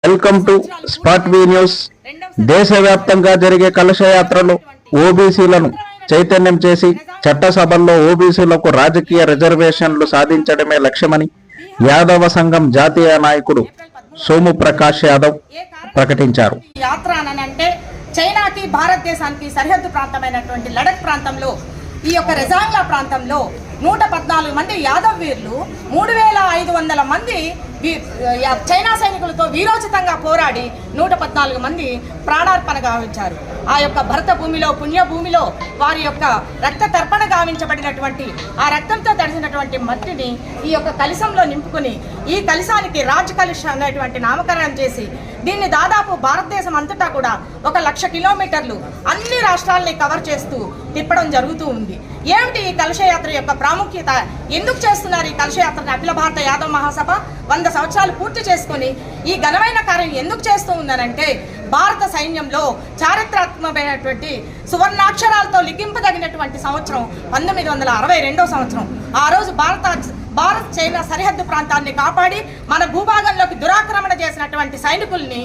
Welcome to spot we news. దేశవ్యాప్తంగా జరిగే కలశయాత్రలు ఓబీసీలను చైతన్యం చేసి చట్టసభల్లో ఓబీసీలకు రాజకీయ రిజర్వేషన్లు సాధించడమే లక్ష్యమని యాదవ సంఘం జాతీయ నాయకుడు సోము ప్రకాష్ యాదవ్ ప్రకటించారు. యాత్ర అంటే చైనాకి భారతదేశానికి సరిహద్దు ప్రాంతమైనటువంటి లడక్ ప్రాంతంలో ఈ యొక్క రెజాంగ్లా ప్రాంతంలో 114 మంది యాదవ్ వీరులు 3500 మంది చైనా సైనికులతో వీరోచితంగా పోరాడి 114 మంది ప్రాణార్పణ గావించారు. ఆ యొక్క భరత భూమిలో పుణ్యభూమిలో వారి యొక్క రక్త తర్పణ గావించబడినటువంటి ఆ రక్తంతో తడిసినటువంటి మట్టిని ఈ యొక్క కలశంలో నింపుకొని ఈ కలశానికి రాజ్ కలశ అనేటువంటి నామకరణం చేసి దీన్ని దాదాపు భారతదేశం అంతటా కూడా 1,00,000 కిలోమీటర్లు అన్ని రాష్ట్రాలని కవర్ చేస్తూ తిప్పడం జరుగుతూ ఉంది. ఏమిటి ఈ కలశయాత్ర యొక్క ప్రాముఖ్యత? ఎందుకు చేస్తున్నారు ఈ కలశయాత్రను? అఖిల భారత యాదవ్ మహాసభ 100 సంవత్సరాలు పూర్తి చేసుకొని ఈ ఘనమైన కార్యం ఎందుకు చేస్తూ ఉందనంటే భారత సైన్యంలో చారిత్రాత్మకమైనటువంటి సువర్ణాక్షరాలతో లిఖింపదగినటువంటి సంవత్సరం 1962వ సంవత్సరం. ఆ రోజు భారత్ చైనా సరిహద్దు ప్రాంతాన్ని కాపాడి మన భూభాగంలోకి దురాక్రమణ చేసినటువంటి సైనికుల్ని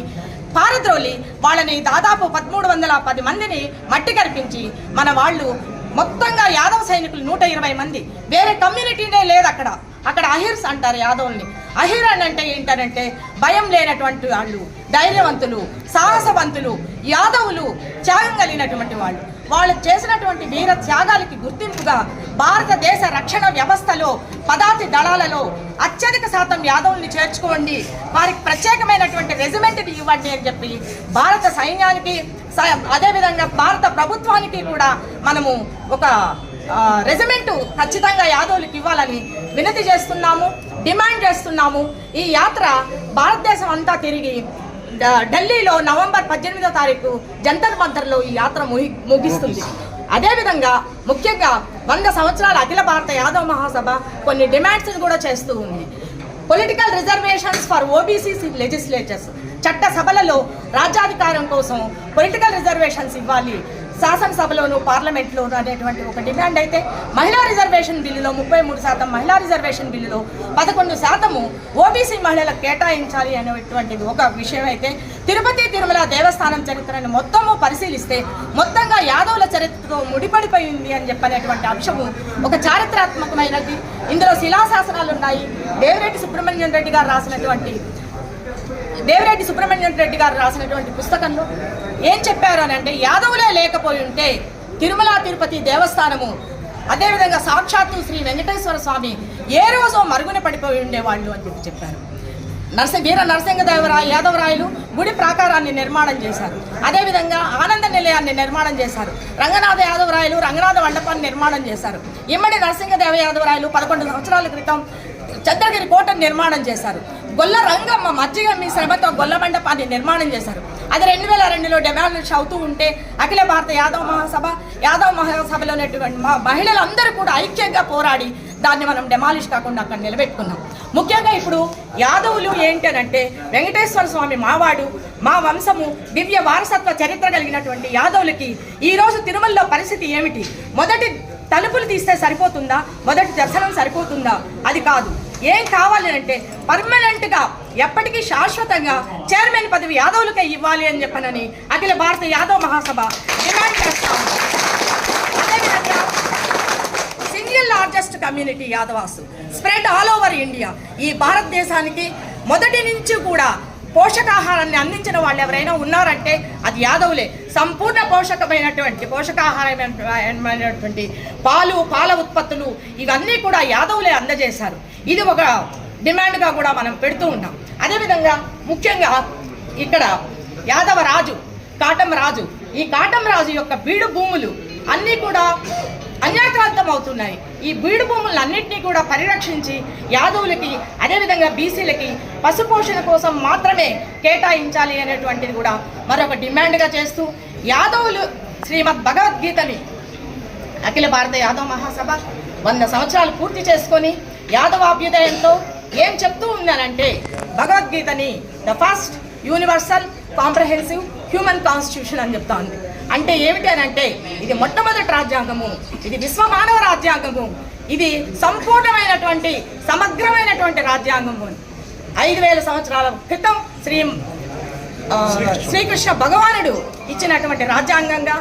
పారద్రోలి వాళ్ళని దాదాపు 1310 మందిని మట్టి కరిపించి మన వాళ్ళు మొత్తంగా యాదవ్ సైనికులు 120 మంది, వేరే కమ్యూనిటీనే లేదు అక్కడ అహిర్స్ అంటారు యాదవుల్ని. అహిర్ అని అంటే ఏంటంటే భయం లేనటువంటి వాళ్ళు, ధైర్యవంతులు, సాహసవంతులు, యాదవులు, త్యాగం కలిగినటువంటి వాళ్ళు చేసినటువంటి వీర త్యాగాలకి గుర్తింపుగా భారతదేశ రక్షణ వ్యవస్థలో పదాతి దళాలలో అత్యధిక శాతం యాదవుల్ని చేర్చుకోండి, వారికి ప్రత్యేకమైనటువంటి రెజిమెంట్ని ఇవ్వండి అని చెప్పి భారత సైన్యానికి అదేవిధంగా భారత ప్రభుత్వానికి కూడా మనము ఒక రెజిమెంట్ ఖచ్చితంగా యాదవులకు ఇవ్వాలని వినతి చేస్తున్నాము, డిమాండ్ చేస్తున్నాము. ఈ యాత్ర భారతదేశం అంతా తిరిగి ఢిల్లీలో నవంబర్ 18వ తారీఖు జంతర్ మంతర్లో ఈ యాత్ర ముగిస్తుంది. అదేవిధంగా ముఖ్యంగా 100 సంవత్సరాల అఖిల భారత యాదవ్ మహాసభ కొన్ని డిమాండ్స్ కూడా చేస్తూ ఉంది. Political reservations for OBCs in legislatures, చట్ట సభలలో రాజ్యాధికారం కోసం పొలిటికల్ రిజర్వేషన్స్ ఇవ్వాలి శాసనసభలోను పార్లమెంట్లోను అనేటువంటి ఒక డిమాండ్ అయితే, మహిళా రిజర్వేషన్ బిల్లులో 33% మహిళా రిజర్వేషన్ బిల్లులో 11% ఓబీసీ మహిళలకు కేటాయించాలి అనేటువంటిది ఒక విషయం అయితే, తిరుపతి తిరుమల దేవస్థానం చరిత్రను మొత్తము పరిశీలిస్తే మొత్తంగా యాదవుల చరిత్రతో ముడిపడిపోయింది అని చెప్పనేటువంటి అంశము ఒక చారిత్రాత్మకమైనది. ఇందులో శిలాశాసనాలు ఉన్నాయి. దేవిరెడ్డి సుబ్రహ్మణ్యం రెడ్డి గారు రాసినటువంటి పుస్తకంలో ఏం చెప్పారు అని అంటే, యాదవులే లేకపోయి ఉంటే తిరుమల తిరుపతి దేవస్థానము అదేవిధంగా సాక్షాత్తు శ్రీ వెంకటేశ్వర స్వామి ఏ రోజో మరుగున పడిపోయి ఉండేవాళ్ళు అని చెప్పారు. వీర నరసింహదేవరాయ యాదవరాయలు గుడి ప్రాకారాన్ని నిర్మాణం చేశారు. అదేవిధంగా ఆనంద నిలయాన్ని నిర్మాణం చేశారు. రంగనాథ యాదవరాయలు రంగనాథ మండపాన్ని నిర్మాణం చేశారు. ఇమ్మడి నరసింహదేవ యాదవరాయలు 11 సంవత్సరాల క్రితం చంద్రగిరి కోటను నిర్మాణం చేశారు. గొల్ల రంగమ్మ మజ్జిగ మీ శ్రమతో గొల్ల మండపాన్ని నిర్మాణం చేశారు. అది 2002లో డెమాలిష్ అవుతూ ఉంటే అఖిల భారత యాదవ్ మహాసభలో ఉన్నటువంటి మహిళలందరూ కూడా ఐక్యంగా పోరాడి దాన్ని మనం డెమాలిష్ కాకుండా అక్కడ నిలబెట్టుకున్నాం. ముఖ్యంగా ఇప్పుడు యాదవులు ఏంటనంటే వెంకటేశ్వర స్వామి మావాడు, మా వంశము, దివ్య వారసత్వ చరిత్ర కలిగినటువంటి యాదవులకి ఈరోజు తిరుమలలో పరిస్థితి ఏమిటి? మొదటి తలుపులు తీస్తే సరిపోతుందా? మొదటి దర్శనం సరిపోతుందా? అది కాదు. ఏం కావాలి అంటే పర్మనెంట్గా ఎప్పటికీ శాశ్వతంగా చైర్మన్ పదవి యాదవులకే ఇవ్వాలి అని చెప్పనని అఖిల భారత యాదవ్ మహాసభ డిమాండ్ చేస్తాము. అదేవిధంగా single largest community Yadavs spread all over India. ఈ భారతదేశానికి మొదటి నుంచి కూడా పోషకాహారాన్ని అందించిన వాళ్ళు ఎవరైనా ఉన్నారంటే అది యాదవులే. సంపూర్ణ పోషకాహారమైనటువంటి పాల ఉత్పత్తులు ఇవన్నీ కూడా యాదవులే అందజేశారు. ఇది ఒక డిమాండ్గా కూడా మనం పెడుతూ ఉంటాం. అదేవిధంగా ముఖ్యంగా ఇక్కడ యాదవ రాజు కాటం రాజు, ఈ కాటం రాజు యొక్క బీడు భూములు అన్నీ కూడా అన్యాక్రాంతం అవుతున్నాయి. ఈ బీడు భూములన్నింటినీ కూడా పరిరక్షించి యాదవులకి అదేవిధంగా బీసీలకి పశుపోషణ కోసం మాత్రమే కేటాయించాలి అనేటువంటిది కూడా మరొక డిమాండ్గా చేస్తూ యాదవులు శ్రీమద్ భగవద్గీతని అఖిల భారత యాదవ్ మహాసభ 100 సంవత్సరాలు పూర్తి చేసుకొని యాదవాభ్యుదయంతో ఏం చెప్తూ ఉందనంటే, భగవద్గీతని the first universal comprehensive human constitution అని చెప్తా ఉంది. అంటే ఏమిటి అని అంటే, ఇది మొట్టమొదటి రాజ్యాంగము, ఇది విశ్వమానవ రాజ్యాంగము, ఇది సంపూర్ణమైనటువంటి సమగ్రమైనటువంటి రాజ్యాంగము. 5000 సంవత్సరాల క్రితం శ్రీ శ్రీకృష్ణ భగవానుడు ఇచ్చినటువంటి రాజ్యాంగంగా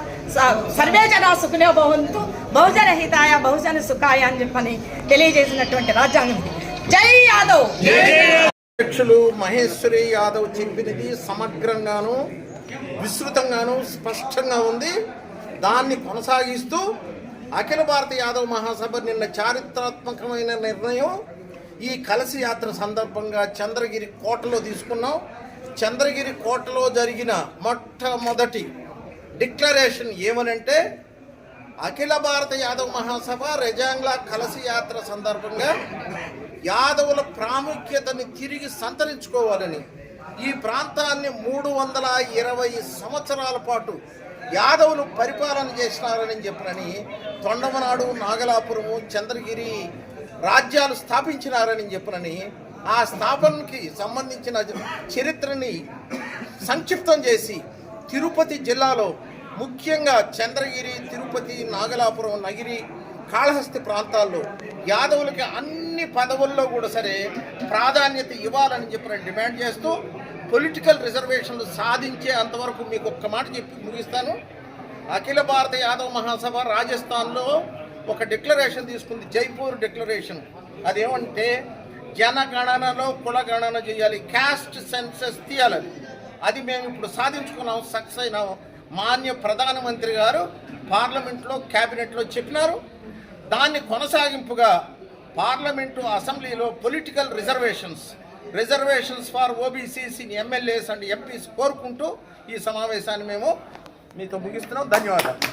సర్వే జన సుఖినో భవంతు బహుజన హితాయ బహుజన సుఖాయ అని చెప్పని తెలియజేసినటువంటి రాజ్యాంగం. జై యాదవ్. అధ్యక్షులు మహేశ్వరి యాదవ్ చెప్పినది సమగ్రంగాను విస్తృతంగాను స్పష్టంగా ఉంది. దాన్ని కొనసాగిస్తూ అఖిల భారత యాదవ్ మహాసభ నిన్న చారిత్రాత్మకమైన నిర్ణయం ఈ కలసి యాత్ర సందర్భంగా చంద్రగిరి కోటలో తీసుకున్నాం. చంద్రగిరి కోటలో జరిగిన మొట్టమొదటి డిక్లరేషన్ ఏమనంటే అఖిల భారత యాదవ్ మహాసభ రెజాంగ్లా కలసి యాత్ర సందర్భంగా యాదవుల ప్రాముఖ్యతని తిరిగి సంతరించుకోవాలని, ఈ ప్రాంతాన్ని 320 సంవత్సరాల పాటు యాదవులు పరిపాలన చేసినారని చెప్పనని తొండమనాడు, నాగలాపురము, చంద్రగిరి రాజ్యాలు స్థాపించినారని చెప్పనని ఆ స్థాపనకి సంబంధించిన చరిత్రని సంక్షిప్తం చేసి తిరుపతి జిల్లాలో ముఖ్యంగా చంద్రగిరి, తిరుపతి, నాగలాపురం, నగిరి, కాళహస్తి ప్రాంతాల్లో యాదవులకి అన్ని పదవుల్లో కూడా సరే ప్రాధాన్యత ఇవ్వాలని చెప్పి డిమాండ్ చేస్తూ పొలిటికల్ రిజర్వేషన్లు సాధించే అంతవరకు మీకు ఒక్క మాట చెప్పి ముగిస్తాను. అఖిల భారత యాదవ్ మహాసభ రాజస్థాన్లో ఒక డిక్లరేషన్ తీసుకుంది, జైపూర్ డిక్లరేషన్. అదేమంటే జనగణనలో కులగణన చేయాలి, క్యాస్ట్ సెన్సస్ తీయాలని. అది మేము ఇప్పుడు సాధించుకున్నాం, సక్సెస్ అయినాం. మాన్య ప్రధానమంత్రి గారు పార్లమెంట్లో, క్యాబినెట్లో చెప్పినారు. దాన్ని కొనసాగింపుగా పార్లమెంటు, అసెంబ్లీలో political reservations for OBCs in MLAs and MPs కోరుకుంటూ ఈ సమావేశాన్ని మేము మీతో ముగిస్తున్నాం. ధన్యవాదాలు.